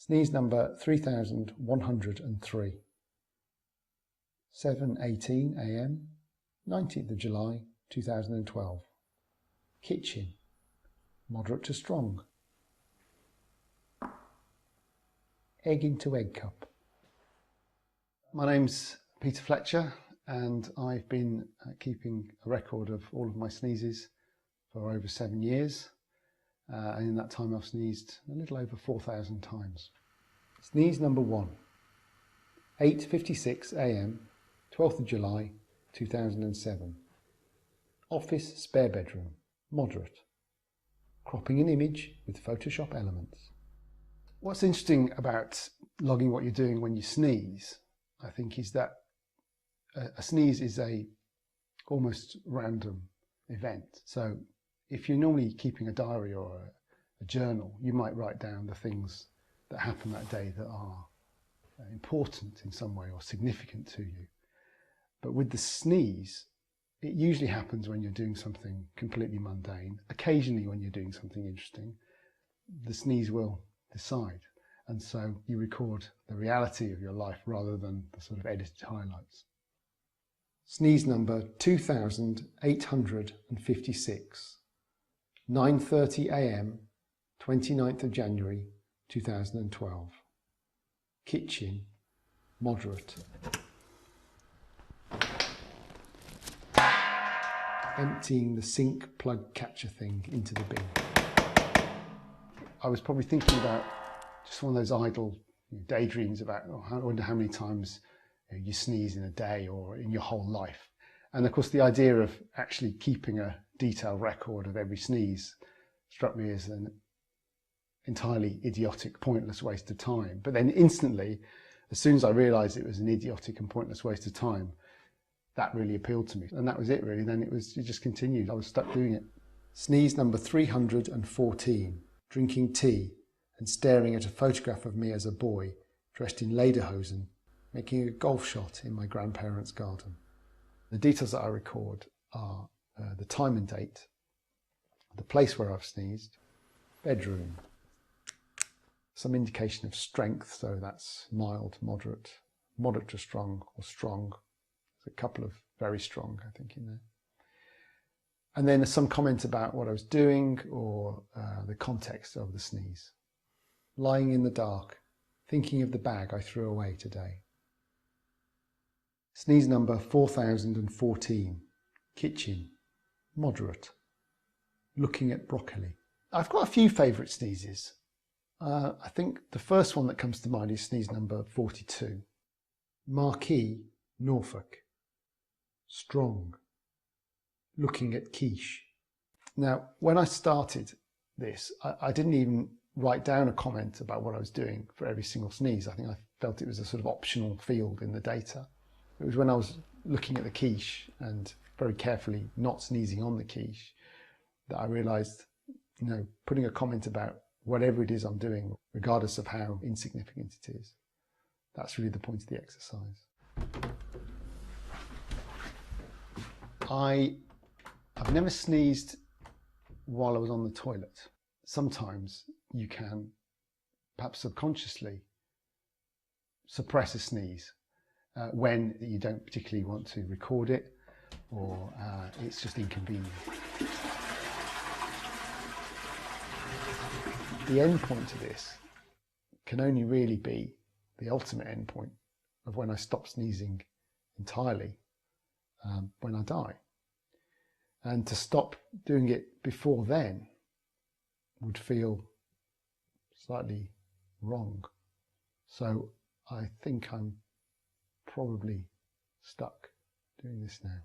Sneeze number 3103. 7:18 AM, 19th of July 2012. Kitchen, moderate to strong. Egg into egg cup. My name's Peter Fletcher and I've been keeping a record of all of my sneezes for over 7 years. And in that time I've sneezed a little over 4,000 times. Sneeze number 1. 8:56 AM, 12th of July 2007. Office spare bedroom, moderate. Cropping an image with Photoshop elements. What's interesting about logging what you're doing when you sneeze, I think, is that a sneeze is a almost random event. So if you're normally keeping a diary or a journal, you might write down the things that happen that day that are important in some way or significant to you. But with the sneeze, it usually happens when you're doing something completely mundane. Occasionally when you're doing something interesting, the sneeze will decide. And so you record the reality of your life rather than the sort of edited highlights. Sneeze number 2856. 9:30 AM, 29th of January 2012. Kitchen, moderate. Emptying the sink plug catcher thing into the bin. I was probably thinking about just one of those idle daydreams about, I wonder how many times you sneeze in a day or in your whole life. And of course the idea of actually keeping a detailed record of every sneeze struck me as an entirely idiotic, pointless waste of time. But then instantly, as soon as I realised it was an idiotic and pointless waste of time, that really appealed to me. And that was it really. Then it just continued. I was stuck doing it. Sneeze number 314. Drinking tea and staring at a photograph of me as a boy, dressed in lederhosen, making a golf shot in my grandparents' garden. The details that I record are the time and date, the place where I've sneezed, bedroom, some indication of strength, so that's mild, moderate, moderate to strong, or strong. There's a couple of very strong, I think, in there. And then some comment about what I was doing or the context of the sneeze. Lying in the dark, thinking of the bag I threw away today. Sneeze number 4014. Kitchen, moderate. Looking at broccoli. I've got a few favourite sneezes. I think the first one that comes to mind is sneeze number 42. Marquee, Norfolk. Strong. Looking at quiche. Now, when I started this, I didn't even write down a comment about what I was doing for every single sneeze. I think I felt it was a sort of optional field in the data. It was when I was looking at the quiche and very carefully not sneezing on the quiche that I realised, putting a comment about whatever it is I'm doing, regardless of how insignificant it is, that's really the point of the exercise. I've never sneezed while I was on the toilet. Sometimes you can, perhaps subconsciously, suppress a sneeze when you don't particularly want to record it or it's just inconvenient. The end point of this can only really be the ultimate end point of when I stop sneezing entirely, when I die. And to stop doing it before then would feel slightly wrong. So I think I'm probably stuck doing this now.